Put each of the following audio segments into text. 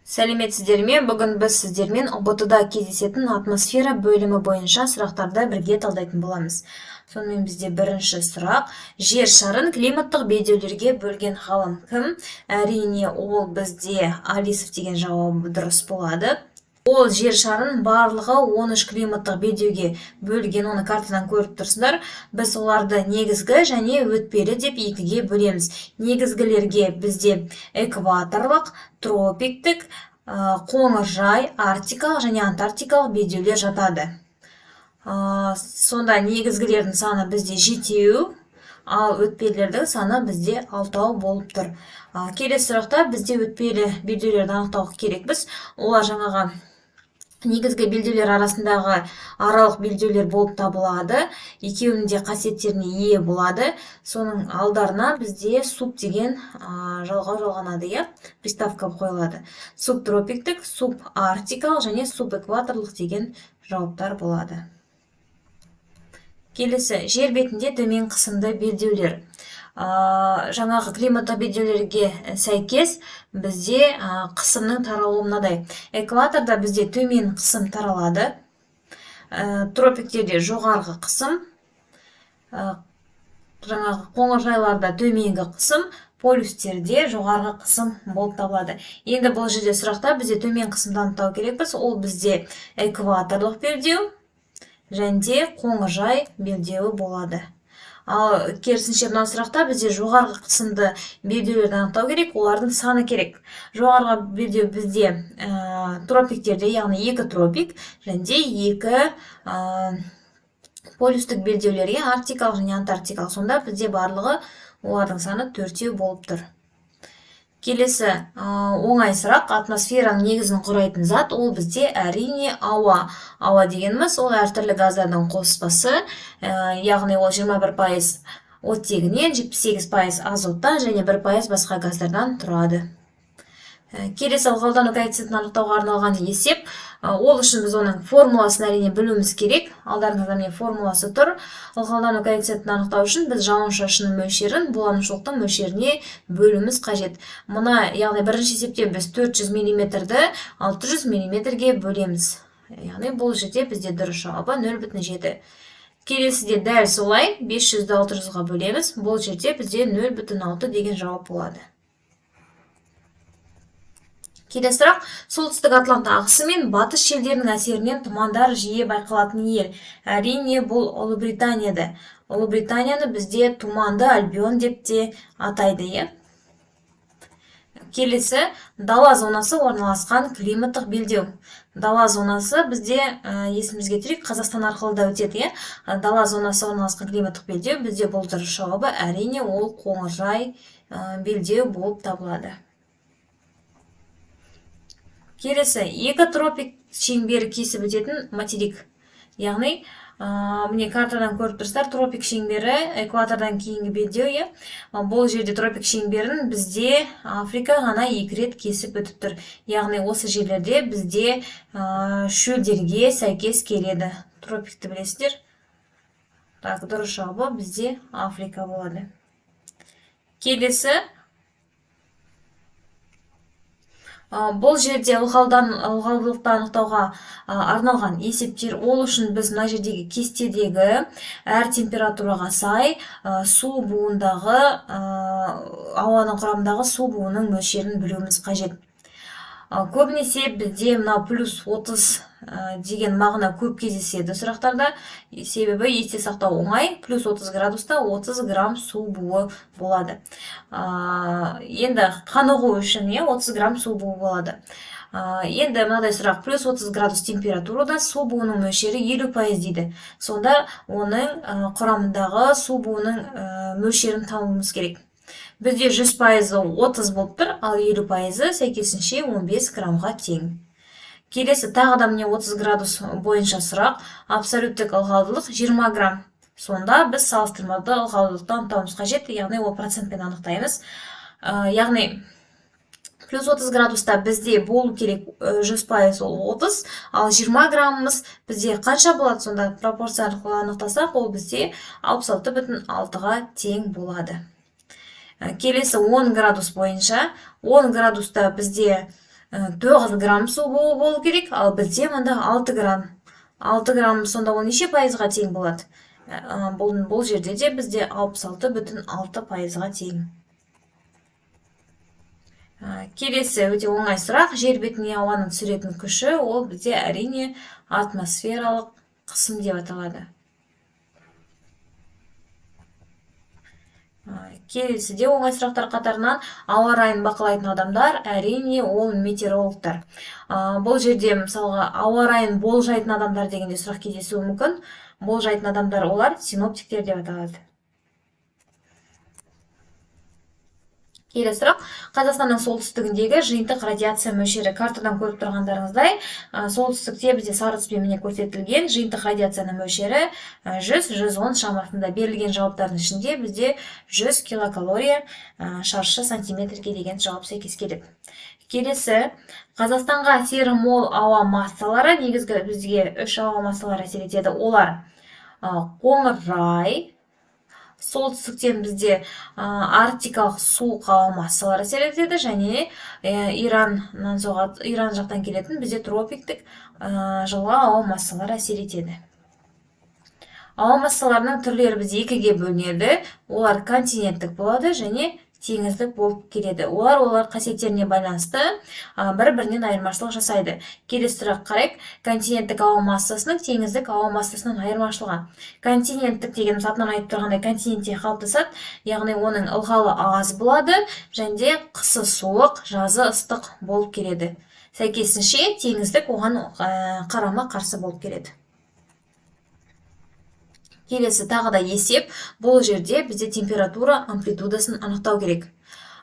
Сәлеметсіздер ме? Бүгін біз сіздермен ұбт-да кездесетін атмосфера бөлімі бойынша сұрақтарды бірге талдайтын боламыз. Сонымен бізде бірінші сұрақ: жер шарын климаттық белдеулерге бөлген ғалым кім? Әрине, ол бізде Алисов деген жауабы дұрыс болады. Ол жер шарын барлығы 13 климаттық белдеуге бөлген, оны картадан көріп тұрсыздар. Біз оларды негізгі және өтпелі деп екіге бөлеміз. Негізгілерге бізде экваторлық, тропиктік, қоңыржай, арктикалық және антарктикалық белдеулер жатады. Сонда негізгілердің саны бізде 7, ал өтпелілердің саны бізде 6 болып тұр. Келесі сұрақта бізде өтпелі белдеулерді анықтау керекпіз. Олар жаңағы негізгі белдеулер арасындағы аралық белдеулер болып табылады. Екеуінің де қасиеттеріне ие болады. Соның алдарына бізде суб деген жалғау жалғанады, приставка қойылады. Субтропиктік, субарктикалық және субэкваторлық деген жауаптар болады. Келесі: жер бетінде төмен қысымды белдеулер. Жаңағы климаттық белдеулерге сәйкес бізде қысымның таралуы мынадай. Экваторда бізде төмен қысым таралады, тропиктерде жоғарғы қысым, жаңағы қоңыржайларда төменгі қысым, полюстерде жоғарғы қысым болып табылады. Енді бұл жерде сұрақта бізде төмен қысымды анықтау керекпіз. Ол бізде экваторлық белдеу және қоңыржай белдеуі болады. Ал керісінше мына сұрақта бізде жоғарғы қысымды белдеулерді анықтау керек, олардың саны керек. Жоғарғы белдеу бізде тропиктерде, яғни 2 тропик және 2 полюстік белдеулерге, арктикалық және антарктикалық. Сонда бізде барлығы олардың саны 4 болып тұр. Келесі оңай сұрақ: атмосфераның негізін құрайтын зат, ол бізде әрине ауа. Ауа дегеніміз ол әртүрлі газдардың қоспасы, яғни ол 21% оттегінен, 78% азоттан және 1% басқа газдардан тұрады. Келесі ылғалдану коэффициентін анықтауға арналған есеп. Ол үшін біз оның формуласын әрине білуіміз керек. Алдарыңызда міне формуласы тұр. Ылғалдану коэффициентін анықтау үшін біз жауын-шашынның мөлшерін буланушылықтың мөлшеріне бөлуіміз қажет. Мұны, яғни бірінші есепте біз 400 мм-ді 600 мм-ге бөлеміз. Яғни бұл жерде бізде дұрыс жауабы 0,7. Келесіде дәл солай 500-ді 600-ға бөлеміз. Бұл жерде бізде 0,6 деген жауап болады. Келесі сұрақ: солтүстік Атлант ағысы мен батыс желдерінің әсерінен тұмандар жиі байқалатын ел. Әрине, бұл Ұлыбританияда. Ұлыбританияны бізде тұманды Альбион деп те атайды. Келесі: дала зонасы орналасқан климаттық белдеу. Дала зонасы бізде, есімізге түсірейік, Қазақстан арқылы да өтеді. Дала зонасы орналасқан климаттық белдеу, бізде бұл дұрыс жауабы әрине ол қоңыржай белдеу болып табылады. Келесі: 2 тропик шеңбері кесіп өтетін материк. Яғни, міне картадан көріп тұрсыздар, тропик шеңбері экватордан кейінгі белдеу. Бұл жерде тропик шеңберін бізде Африка ғана 2 рет кесіп өтіп тұр. Яғни осы жерлерде бізде шөлдерге сәйкес келеді. Тропикті білесіздер. Дұрыс жауабы бізде Африка болады. Келесі: бұл жерде ылғалдылықты анықтауға арналған есептер. Ол үшін біз мына жердегі кестедегі әр температураға сай су буындағы, ауаның құрамындағы су буының мөлшерін білуіміз қажет. Көбінесе бізде мына плюс 30 деген мағына көп кездеседі сұрақтарда. Себебі есте сақтау оңай. Плюс 30 градуста 30 грамм су буы болады. Енді қанығу үшін 30 грамм су буы болады. Енді мынадай сұрақ: плюс 30 градус температурада су буының мөлшері 50% дейді. Сонда оның құрамындағы су буының мөлшерін табуымыз керек. Бізде 100% 30 болып тұр, ал 50% сәйкесінше 15 граммға тең. Келесі тағы да міне 30 градус бойынша сұрақ: абсолюттік ылғалдылық 20 грамм. Сонда біз салыстырмалы ылғалдылықты анықтауымыз қажет, яғни ол процентпен анықтаймыз. Яғни плюс 30 градуста бізде болу керек 100% ол 30, ал 20 граммымыз бізде қанша болады? Сонда пропорция арқылы анықтасақ, ол бізде 66,6-ға тең болады. Келесі 10 градус бойынша. 10 градуста бізде 9 грамм су болу керек, ал бізде мында 6 грамм. 6 грамм сонда ол неше пайызға тең болады? Бұл жерде де бізде 66,6 пайызға тең. Келесі өте оңай сұрақ. Жер бетіне ауаның түсіретін күші ол бізде әрине атмосфералық қысым деп аталады. Келесі де оңай сұрақтар қатарынан ауа райын бақылайтын адамдар әрине ол метеорологтар. Бұл жерде мысалға ауа райын болжайтын адамдар дегенде сұрақ кездесуі мүмкін. Болжайтын адамдар олар синоптиктер деп аталады. Келесі сұрақ. Қазақстанның солтүстігіндегі жиынтық радиация мөлшері. Картадан көріп тұрғандарыңыздай, солтүстікте бізде сары түспен көрсетілген жиынтық радиацияның мөлшері 100-110 шамасында. Берілген жауаптардың ішінде бізде 100 килокалория шаршы сантиметрге деген жауап сәйкес келеді. Келесі, Қазақстанға әсері мол ауа массалары, негізгі бізге 3 ауа массалары әсер етеді. Олар қоңыррай, солтүстіктен бізде арктикалық суық ауа массалары әсер етеді, және Иран жақтан келетін бізде тропиктік жылы ауа массалары әсер етеді. Ауа массаларының түрлері бізде екіге бөлінеді. Олар континенттік болады және теңіздік болып келеді. Олар қасиеттеріне байланысты бір-бірінен айырмашылық жасайды. Келесі сұрақ қарайық. Континенттік ауа массасының теңіздік ауа массасынан айырмашылығы. Континенттік деген атынан айтып тұрғандай континентте қалыптасады, яғни оның ылғалы аз болады және қысы суық, жазы ыстық болып келеді. Сәйкесінше теңіздік оған қарама қарсы болып келеді. Келесі тағы да есеп. Бұл жерде бізде температура амплитудасын анықтау керек.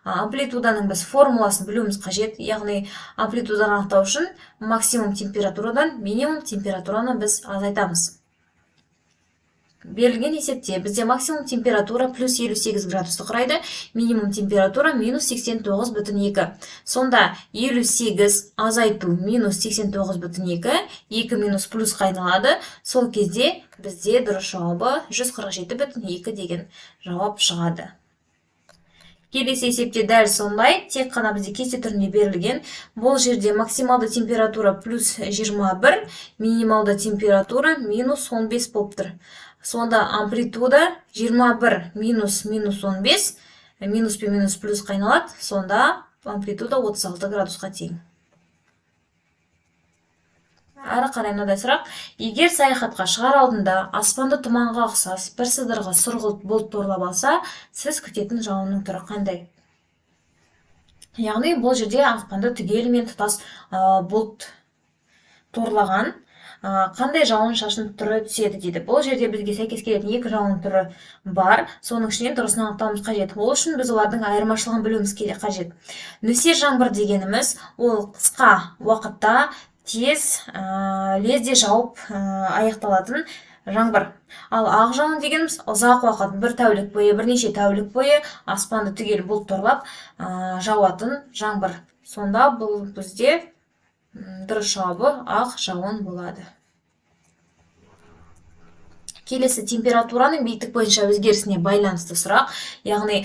Амплитуданың біз формуласын білуіміз қажет. Яғни амплитуданы анықтау үшін максимум температурадан минимум температураны біз азайтамыз. Берілген есепте бізде максимум температура плюс 58 градусты құрайды, минимум температура минус 89,2. Сонда 58 азайту минус 89,2, 2 минус плюс қайналады. Сол кезде бізде дұрыс жауабы 147,2 деген жауап шығады. Келесі есепте дәл сондай, тек қана бізде кесте түрінде берілген. Бұл жерде максималды температура плюс 21, минималды температура минус 15 болып тұр. Сонда амплитуда 21 минус 15, минус пен минус плюс қайналады. Сонда амплитуда 36 градусқа тең. Ары қарай мынадай сұрақ. Егер саяхатқа шығар алдында аспанды тұманға ұқсас бір сыдырғы сұрғылт бұлт торлап алса, сіз күтетін жауынның түрі қандай? Яғни бұл жерде аспанды түгелімен тұтас бұлт торлаған қандай жауын шашын түрі түседі дейді. Бұл жерде бізге сәйкес келетін екі жауын түрі бар. Соның ішінен дұрысын анықтауымыз қажет. Ол үшін біз олардың айырмашылығын білуіміз қажет. Нөсер жаңбыр дегеніміз ол қысқа уақытта тез лезде жауып аяқталатын жаңбыр. Ал ақ жауын дегеніміз ұзақ уақыт, бір тәулік бойы, бірнеше тәулік бойы аспанды түгел бұлт торлап жауатын жаңбыр. Сонда бұл бізде дұрыс жауабы ақ жауын болады. Келесі температураның биіктік бойынша өзгерісіне байланысты сұрақ. Яғни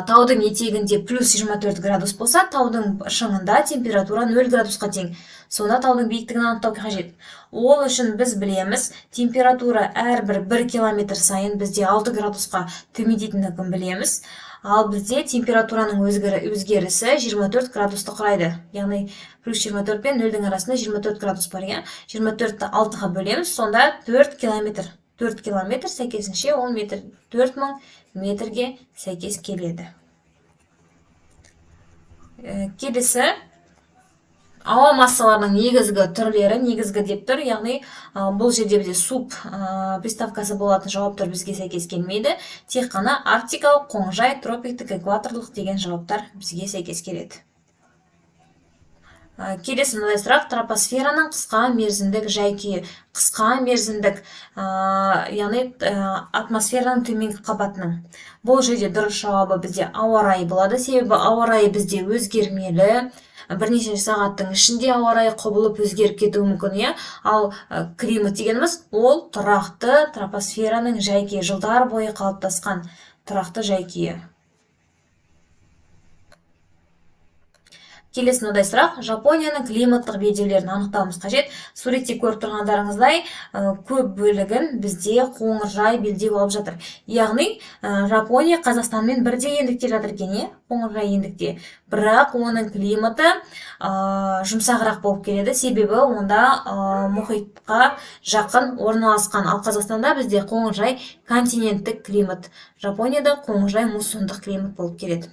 таудың етегінде плюс 24 градус болса, таудың шыңында температура 0 градусқа тең. Сонда таудың биіктігін анықтау қажет. Ол үшін біз білеміз, температура әрбір 1 километр сайын бізде 6 градусқа төмендейтіндігін білеміз. Ал бізде температураның өзгерісі 24 градусты құрайды. Яғни плюс 24 пен 0-дің арасында 24 градус бар. 24-ті 6-ға бөлеміз, сонда 4 километр. 4 километр сәйкесінше 10 метр, 4000 метрге сәйкес келеді. Келесі ауа массаларының негізгі түрлері, негізгі деп тұр, яғни бұл жерде бізде суп приставкасы болатын жауаптар бізге сәйкес келмейді. Тек қана арктикалық, қоңыржай, тропиктік, экваторлық деген жауаптар бізге сәйкес келеді. Келесі мынадай сұрақ. Тропосфераның қысқа мерзімдік жай-күйі. Қысқа мерзімдік, яғни атмосфераның төменгі қабатының. Бұл жерде дұрыс жауабы бізде ауа райы болады. Себебі ауа райы бізде өзгермелі. Бірнеше сағаттың ішінде ауа райы құбылып өзгеріп кетуі мүмкін. Ал климат дегеніміз ол тұрақты тропосфераның жай-күйі, жылдар бойы қалыптасқан тұрақты жай-күйі. Келесі мынадай сұрақ. Жапонияның климаттық белдеулерін анықтауымыз қажет. Суретте көріп тұрғандарыңыздай, көп бөлігін бізде қоңыржай белдеу алып жатыр. Яғни, Жапония Қазақстанмен бірдей ендікте жатыр екен, қоңыржай ендікте. Бірақ оның климаты жұмсағырақ болып келеді, себебі онда мұхитқа жақын орналасқан. Ал Қазақстанда бізде қоңыржай континенттік климат. Жапонияда қоңыржай муссондық климат болып келеді.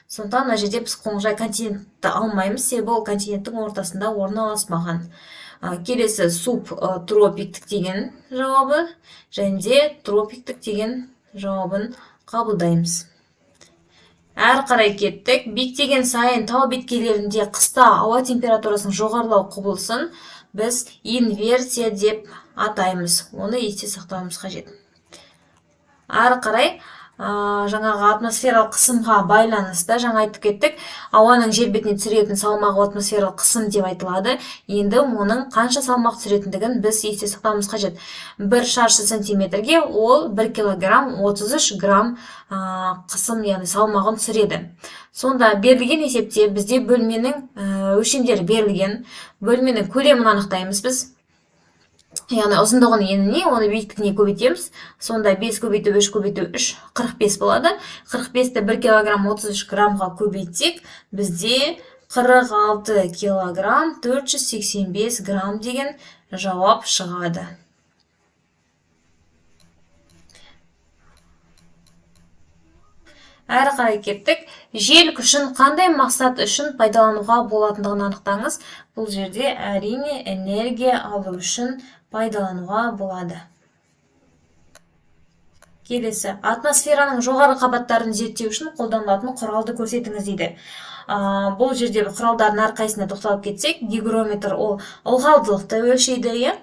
Сондықтан мына жерде біз қоңыржай континентті алмаймыз, себебі ол континенттің ортасында орналаспаған. Келесі субтропиктік деген жауабы және де тропиктік деген жауабын қабылдаймыз. Әрі қарай кеттік. Биіктеген сайын тау беткейлерінде қыста ауа температурасының жоғарылау құбылысын біз инверсия деп атаймыз. Оны есте сақтауымыз қажет. Әрі қарай жаңағы атмосфералық қысымға байланысты жаңа айтып кеттік. Ауаның жер бетіне түсіретін салмағы атмосфералық қысым деп айтылады. Енді оның қанша салмақ түсіретіндігін біз есте сақтауымыз қажет. 1 шаршы сантиметрге ол 1 килограмм 33 грамм қысым, яғни салмағын түсіреді. Сонда берілген есепте бізде бөлменің өлшемдері берілген. Бөлменің көлемін анықтаймыз біз. Яғни ұзындығын еніне, оны биіктігіне көбейтеміз. Сонда 5 көбейту 3 көбейту 3 45 болады. 45-ті 1 килограмм 33 граммға көбейтсек, бізде 46 килограмм 485 грамм деген жауап шығады. Әрі қарай кеттік. Жел күшін қандай мақсат үшін пайдалануға болатындығын анықтаңыз. Бұл жерде әрине энергия алу үшін пайдалануға болады. Келесі, атмосфераның жоғары қабаттарын зерттеу үшін қолданылатын құралды көрсетіңіз дейді. Бұл жерде құралдардың әрқайсына тоқталып кетсек, гигрометр ол ылғалдылықты өлшейді,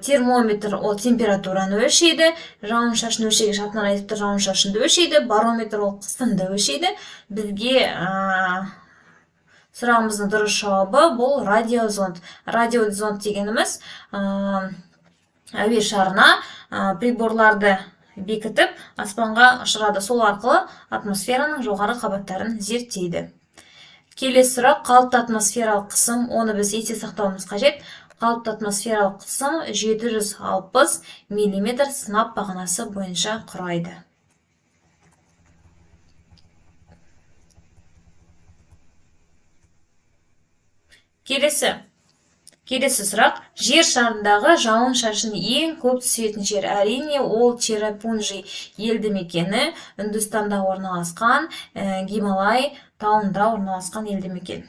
термометр ол температураны өлшейді, жауын-шашын өлшегіш атынан айтып тұр, жауын-шашынды өлшейді, барометр ол қысымды өлшейді. Бізге сұрағымыздың дұрыс жауабы бұл радиозонд. Радиозонд дегеніміз әуе шарына приборларды бекітіп, аспанға ұшырады. Сол арқылы атмосфераның жоғары қабаттарын зерттейді. Келесі сұрақ, қалыпты атмосфералық қысым, оны біз есте сақтауымыз қажет. Қалыпты атмосфералық қысым 760 мм сынап бағанасы бойынша құрайды. Келесі сұрақ, жер шарындағы жауын-шашын ең көп түсетін жер. Әрине, ол Черрапунжи елді мекені, Үндістанда орналасқан, Гималай тауында орналасқан елді мекен.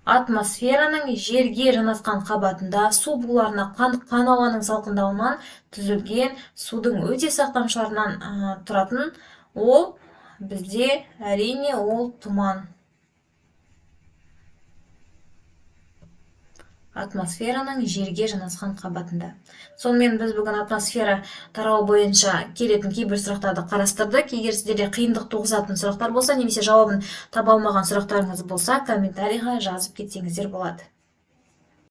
Атмосфераның жерге жанасқан қабатында су буларына қан ауаның салқындауынан түзілген судың өте сақтамшыларынан тұратын, ол бізде әрине ол тұман. Атмосфераның жерге жанасқан қабатында. Сонымен біз бүгін атмосфера тарауы бойынша келетін кейбір сұрақтарды қарастырдық. Егер сіздерде қиындық туғызатын сұрақтар болса, немесе жауабын таба алмаған сұрақтарыңыз болса, комментарийға жазып кетсеңіздер болады.